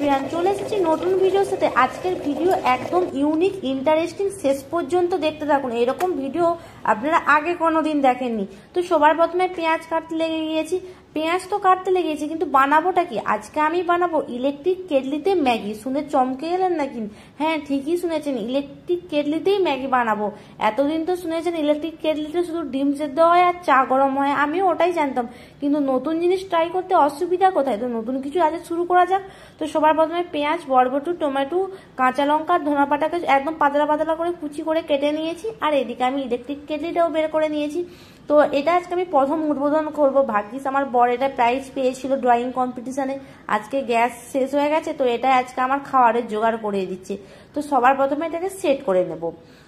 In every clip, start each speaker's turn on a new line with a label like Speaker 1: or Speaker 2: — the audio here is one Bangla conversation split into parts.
Speaker 1: এভরিওয়ান, চলে এসেছি নতুন ভিডিওর সাথে। আজকের ভিডিও একদম ইউনিক ইন্টারেস্টিং, শেষ পর্যন্ত দেখতে থাকুন। এরকম ভিডিও আপনারা আগে কোনোদিন দেখেননি। তো সবার প্রথমে পেঁয়াজ কাটতে লেগে গিয়েছি। পেঁয়াজ তো কাটতে লেগেছি, কিন্তু বানাবোটা কি? আজকে আমি বানাবো ইলেকট্রিক কেটলিতে ম্যাগি। শুনে চমকে গেলেন নাকি? হ্যাঁ, ঠিকই শুনেছেন, ইলেকট্রিক কেটলিতেই ম্যাগি বানাবো। এতদিন তো শুনেছেন ইলেকট্রিক কেটলিতে শুধু ডিম সেদ্ধ হয় আর চা গরম হয়, আমিও ওটাই জানতাম। কিন্তু নতুন জিনিস ট্রাই করতে অসুবিধা কোথায়? তো নতুন কিছু আজ শুরু করা যাক। তো সবার প্রথমে পেঁয়াজ, বরবটি, টমেটো, কাঁচা লঙ্কা, ধনা পাতাকে একদম পাতলা পাতলা করে কুচি করে কেটে নিয়েছি। আর এদিকে আমি ইলেকট্রিক কেটলিটাও বের করে নিয়েছি। তো এটা আজকে আমি প্রথম উদ্বোধন করব। ভাগ্যিস আমার বর এটা প্রাইজ পেয়েছিল ড্রয়িং কম্পিটিশনে। আজকে গ্যাস শেষ হয়ে গেছে, তো এটা আজকে আমার খাবারের জোগাড় করে দিচ্ছে। তো সবার প্রথমে এটাকে সেট করে নেব।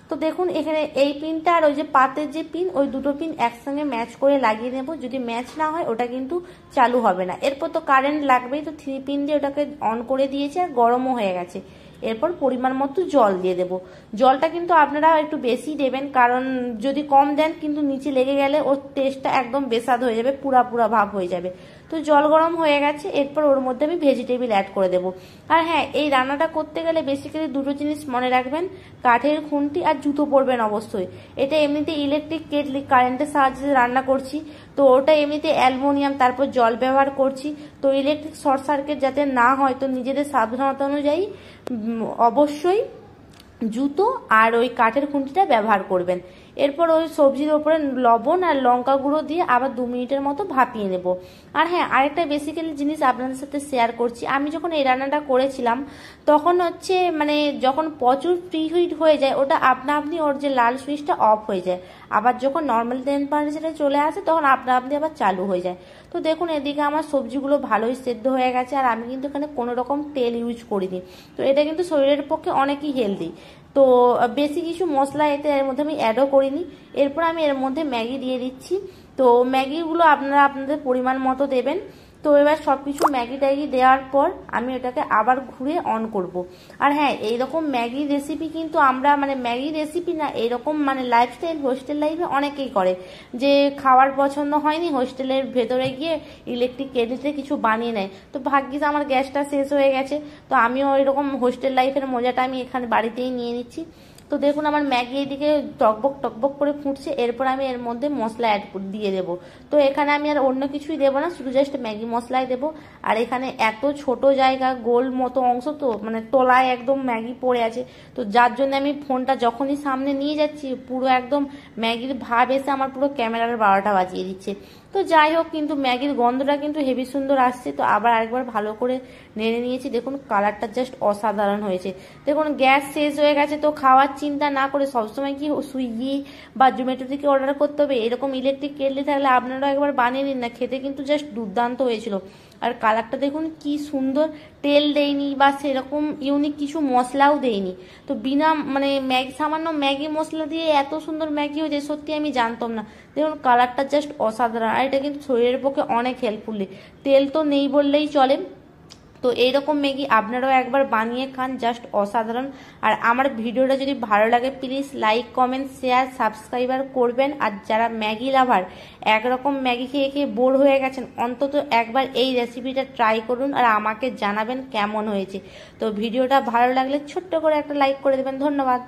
Speaker 1: তো দেখুন এখানে এই পিনটা আর ওই যে পাতের যে পিন, ওই দুটো পিন একসঙ্গে ম্যাচ করে লাগিয়ে নেব। যদি ম্যাচ না হয় ওটা কিন্তু চালু হবে না। এরপর তো কারেন্ট লাগবেই, তো 3 পিন দিয়ে ওটাকে অন করে দিয়েছি আর গরমও হয়ে গেছে। এরপর পরিমাণ মতো জল দিয়ে দেব। জলটা কিন্তু আপনারা একটু বেশি দেবেন, কারণ যদি কম দেন কিন্তু নিচে লেগে গেলে ওর টেস্টটা একদম বেসাদ হয়ে যাবে, পুরা পুরা ভাব হয়ে যাবে। তো জল গরম হয়ে গেছে, এরপর ওর মধ্যে আমি ভেজিটেবিল অ্যাড করে দেবো। আর হ্যাঁ, এই রান্নাটা করতে গেলে বেসিক্যালি দুটো জিনিস মনে রাখবেন, কাঠের খুন্তি আর জুতো পরবেন অবশ্যই। এটা এমনিতে ইলেকট্রিক কেটলি, কারেন্টের সাহায্যে রান্না করছি, তো ওটা এমনিতে অ্যালুমিনিয়াম, তারপর জল ব্যবহার করছি। তো ইলেকট্রিক শর্ট সার্কিট যাতে না হয়, তো নিজেদের সাবধানতা অনুযায়ী অবশ্যই জুতো আর ওই কাঠের খুন্তিটা ব্যবহার করবেন। এরপর ওই সবজির ওপরে লবণ আর লঙ্কা গুঁড়ো দিয়ে আবার 2 মিনিটের মতো ভাপিয়ে নেব। আর হ্যাঁ, আরেকটা বেসিক্যালি জিনিস আপনাদের সাথে শেয়ার করছি। আমি যখন এই রান্নাটা করেছিলাম তখন হচ্ছে যখন প্রচুর প্রি হিট হয়ে যায়, ওটা আপনা আপনি ওর যে লাল সুইচটা অফ হয়ে যায়। আবার যখন নর্মাল টেম্পারেচারে চলে আসে তখন আপনা আপনি আবার চালু হয়ে যায়। তো দেখুন এদিকে আমার সবজিগুলো ভালোই সেদ্ধ হয়ে গেছে, আর আমি কিন্তু এখানে কোনো রকম তেল ইউজ করিনি। তো এটা কিন্তু শরীরের পক্ষে অনেকই হেলদি। তো বেশি কিছু মশলা এতে এর মধ্যে আমি অ্যাডও করিনি। এরপর আমি এর মধ্যে ম্যাগি দিয়ে দিচ্ছি। তো ম্যাগিগুলো আপনারা আপনাদের পরিমাণ মতো দেবেন। তো এবার সবকিছু ম্যাগি ট্যাগি দেওয়ার পর আমি এটাকে আবার ঘুরে অন করব। আর হ্যাঁ, এইরকম ম্যাগি রেসিপি কিন্তু আমরা ম্যাগি রেসিপি না, এইরকম লাইফস্টাইল হোস্টেল লাইফে অনেকেই করে, যে খাওয়ার পছন্দ হয়নি হোস্টেলের ভেতরে গিয়ে ইলেকট্রিক কেটলিতে কিছু বানিয়ে নেয়। তো ভাগ্যিস আমার গ্যাসটা শেষ হয়ে গেছে, তো আমিও এরকম হোস্টেল লাইফের মজাটা আমি এখানে বাড়িতেই নিয়ে নিচ্ছি। তো দেখুন আমার ম্যাগি এদিকে টকবক টকবক করে ফুটছে। এরপর আমি এর মধ্যে মশলা অ্যাড দিয়ে দেবো। তো এখানে আমি আর অন্য কিছুই দেবো না, শুধু জাস্ট ম্যাগি মশলাই দেবো। আর এখানে এত ছোট জায়গা, গোল মতো অংশ, তো তলায় একদম ম্যাগি পড়ে আছে। তো যার জন্য আমি ফোনটা যখনই সামনে নিয়ে যাচ্ছি, পুরো একদম ম্যাগির ভাব এসে আমার পুরো ক্যামেরার 12টা বাজিয়ে দিচ্ছে। তো যাই হোক, কিন্তু ম্যাগির গন্ধটা কিন্তু হেভি সুন্দর আসছে। তো আবার আরেকবার ভালো করে নেড়ে নিয়েছি। দেখুন কালারটা জাস্ট অসাধারণ হয়েছে। দেখুন গ্যাস শেষ হয়ে গেছে, তো খাওয়ার চিন্তা না করে সবসময় কি সুইগি বা জোম্যাটো থেকে অর্ডার করতে হবে? এরকম ইলেকট্রিক কেটলি থাকলে আপনারাও একবার বানিয়ে নিন না, খেতে কিন্তু জাস্ট দুর্দান্ত হয়েছিল। আর কালারটা দেখুন কি সুন্দর, তেল দেয়নি বা সেরকম ইউনিক কিছু মশলাও দেয়নি। তো বিনা সামান্য ম্যাগি মশলা দিয়ে এত সুন্দর ম্যাগি হয়েছে, সত্যি আমি জানতাম না। দেখুন কালারটা জাস্ট অসাধারণ। আর এটা কিন্তু শরীরের পক্ষে অনেক হেল্পফুল। তেল তো নেই বললেই চলে। তো এইরকম ম্যাগি আপনারাও একবার বানিয়ে খান, জাস্ট অসাধারণ। আর আমার ভিডিওটা যদি ভালো লাগে please like, comment, share, subscriber করবেন। আর যারা ম্যাগি লাভার, একরকম ম্যাগি খেয়ে খেয়ে বোর হয়ে গেছেন, অন্তত একবার এই রেসিপিটা ট্রাই করুন আর আমাকে জানাবেন কেমন হয়েছে। তো ভিডিওটা ভালো লাগলে ছোট্ট করে একটা লাইক করে দেবেন। ধন্যবাদ।